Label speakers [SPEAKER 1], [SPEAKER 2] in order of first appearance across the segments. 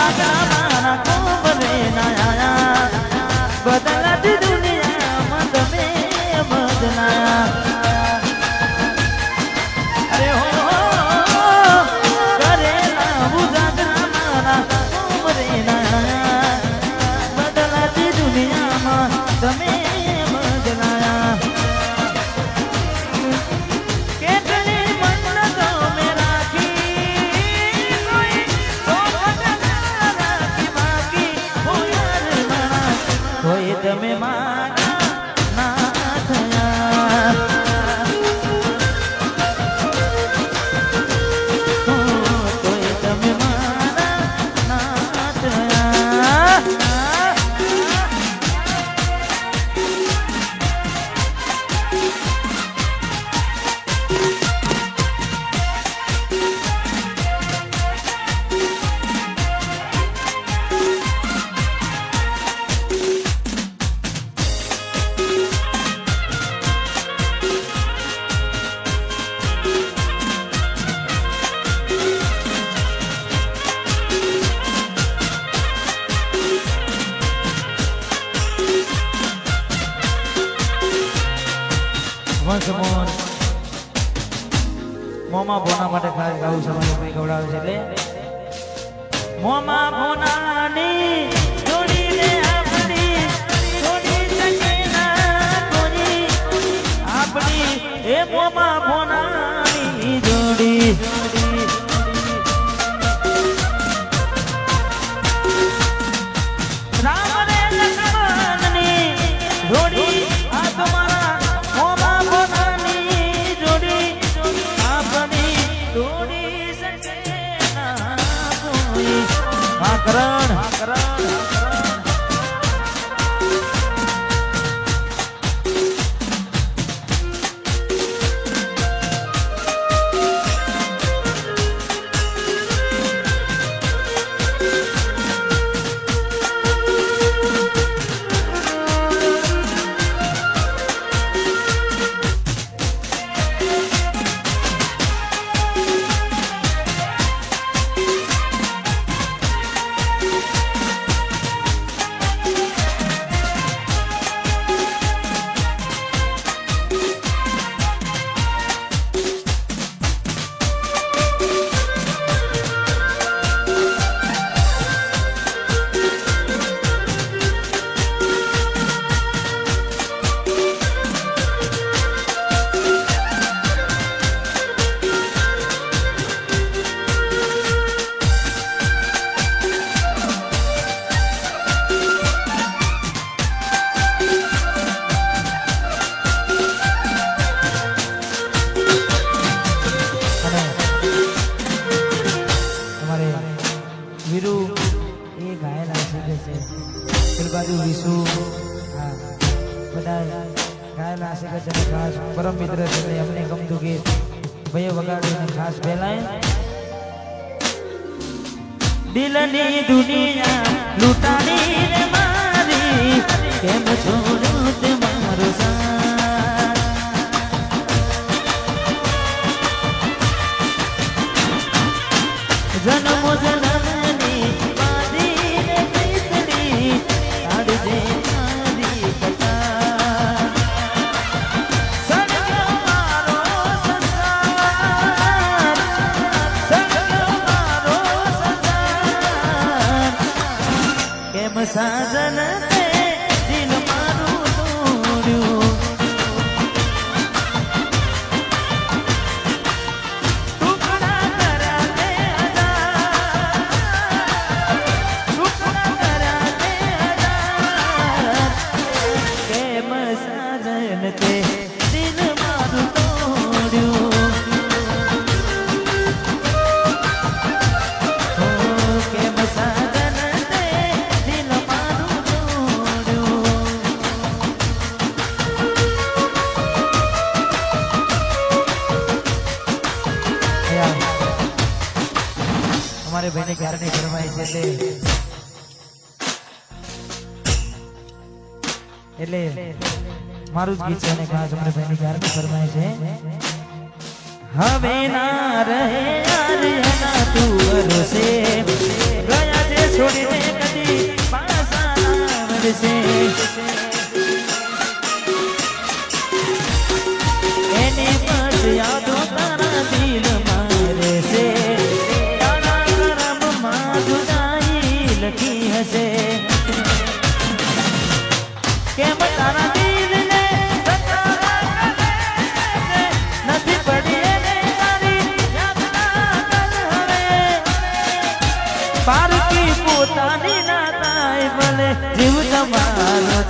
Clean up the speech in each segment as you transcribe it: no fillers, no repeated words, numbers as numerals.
[SPEAKER 1] વાગા મારા કોમરે ના આયા બદલાતી દુનિયામાં તમે બદલાયા અરે હો કરેલા ઉજાગરા મારા કોમરે ના આયા બદલાતી દુનિયામાં તમે બદલાયા કેટલી મન્નતો મેં રાખી કોઈ રાખી બાકી કોઈ તમે મારા ના થયા કોઈ તમે મારા ના થયા મોમાં ભોના માટે ખાસ ગાવું સમાજ ગવડાવે છે એટલે મોમાં ભોનાની જોડીને આપણી જોડી શકે ના કોઈ આપણી એ મોમાં ભોનાની જોડી રામ રે લક્ષ્મણની જોડી આ તમારા મોમાં ભોનાની જોડી આપણી જોડી શકે ના કોઈ કરણ પરમ મિત્ર છે અમને ગમતું ગીત ભાઈ વગાડીને ખાસ પહેલાય દિલની દુનિયા લૂંટાડી રે મારી કેમ છોડું તે મારો સાથ જન્મો જન્મની બાંધી રે પ્રીતડી કાઢજે મારી કટા સળગ્યો મારો સંસાર સળગ્યો મારો સંસાર કેમ સાજન તે દિલ મારું તોડ્યું ટુકડા કર્યા તે ટુકડા કર્યા તે કેમ સાજન તે દિલ મારું તોડ્યું કેમ સાજન તે દિલ મારું તોડ્યું અમારે ભાઈને ક્યારે નહીં ફરમાય છે એટલે મારું જ ગીત છે અને ખાસ અમારે ભાઈને ક્યારે નહીં ફરમાય છે હવે ના રહે યાર ના તું ભરોસે ગયા છે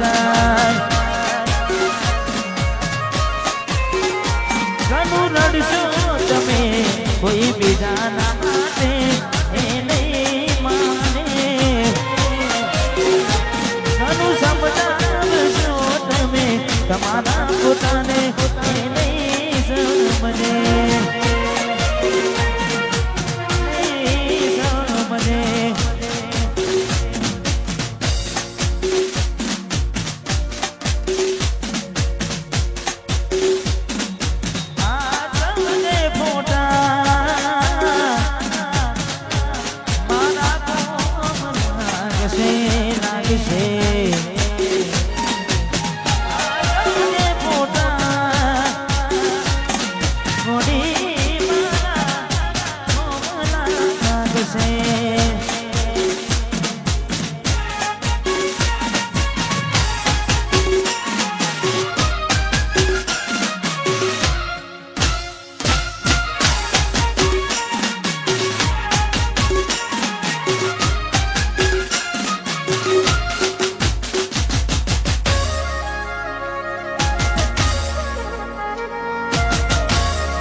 [SPEAKER 1] જાય ઘણું રડશો તમે કોઈ બીજાના માટે એ નહીં માને ઘણું સમજાવશો તમે તમારા પોતાને એ નહીં સમજે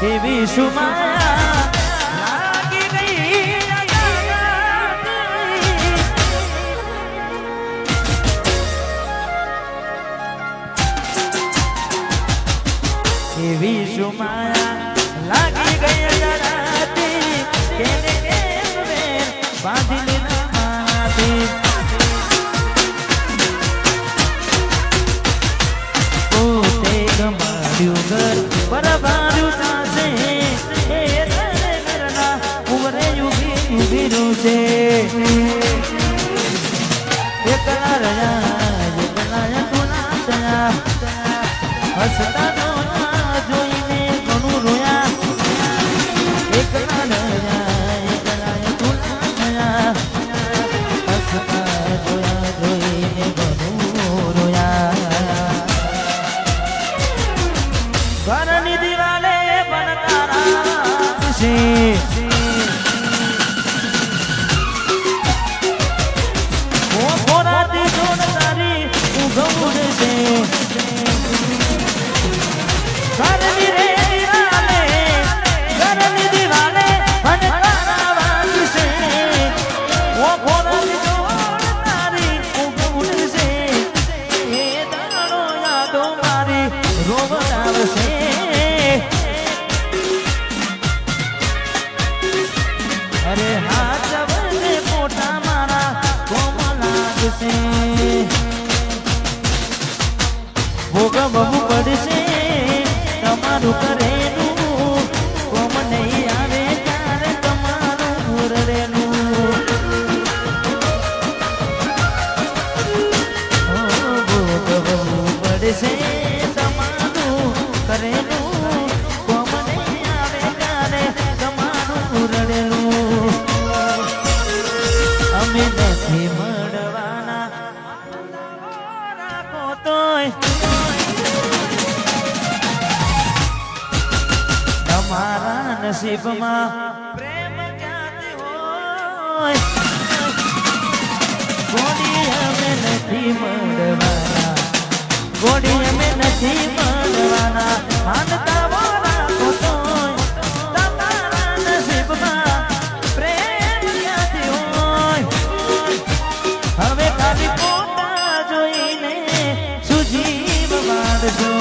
[SPEAKER 1] એવી સુમાયા લાગી ગઈ એવી સુમાયા લાગી ગઈ રાતી કેને કેને બાંધી લીધા મારાથી પોતે ગમાડ્યું ઘર બરાબર એકલા રહ્યા તુલા થયા હસતા નોના જોઈને ઘણું રોયા એકલા રહ્યા તુલા થયા હસતા જોઈને ઘણું રોયા ઘરની દિવાલે બનકારા છે અરે હાથ વને મોટા મારા કોમલ લાગશે ભોગવવું પડશે તમારું કરેલું કોમ નહીં આવે ત્યારે તમારું રહેલું ભોગવવું પડશે તમારું કરેલું કોમ નહીં આવે ત્યારે તમારું રહેલું અમે નથી મળવાના રાખો તોય તમારા નસીબમાં પ્રેમ ક્યાંથી હોય ગોડી અમે નથી મળવાના ગોડી અમે નથી મળવાના માનતા રાખો તોય તમારા નસીબમાં પ્રેમ ક્યાંથી હોય હવે ખાલી ફોટા જોઈને સુજીવ વાળજો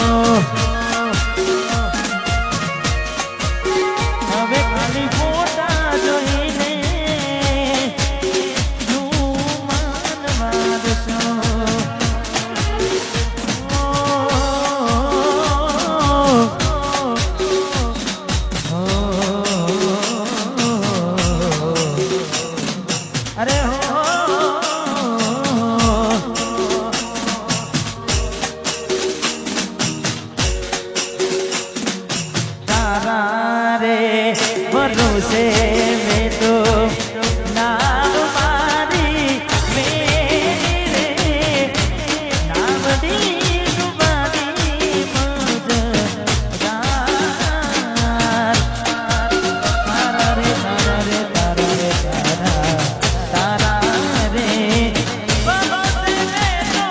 [SPEAKER 1] હવે ખાલી ફોટા જોઈને જુમાન વાળશો અરે હો भरोसे में तो नाम मारी मेरे नाम दी तुम्हारी मौजदार तारा रे तारा रे तारा रे तारा तारा रे भरोसे में तो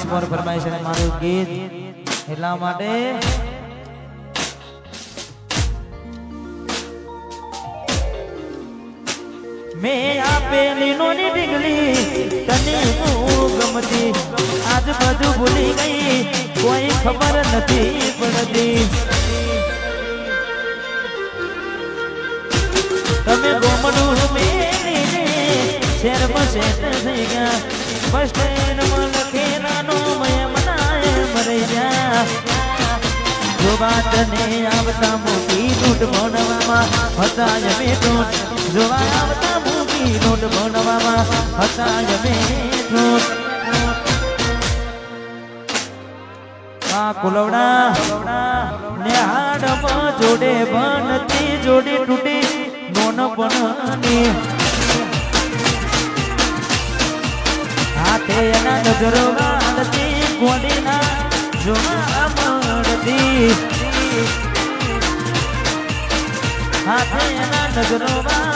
[SPEAKER 1] પર ફરમાઈશ અને મારું ગીત એટલા માટે મેં આપેલી નોની ડીંગલી તને હું ગમતી આજ બધું ભૂલી ગઈ કોઈ ખબર નથી પડતી તમે ગોમડું મેલીને શહેરમાં સેટ થઈ ગયા બસ ટ્રેનમાં લખેલાનો મેં મનાય મરી ગયા જો બાતને આવતા મૂકી નોટ ભણવામાં હતા અમે નોટ જોવા આવતા મૂકી નોટ ભણવામાં હતા અમે નોટ આ કુલવડા ને હાડમાં જોડે બનતી જોડી તૂટી નોન બનની હાથે એના નજરો વાળતી ગોડીના જોવા મળતી હાથે એના નજરો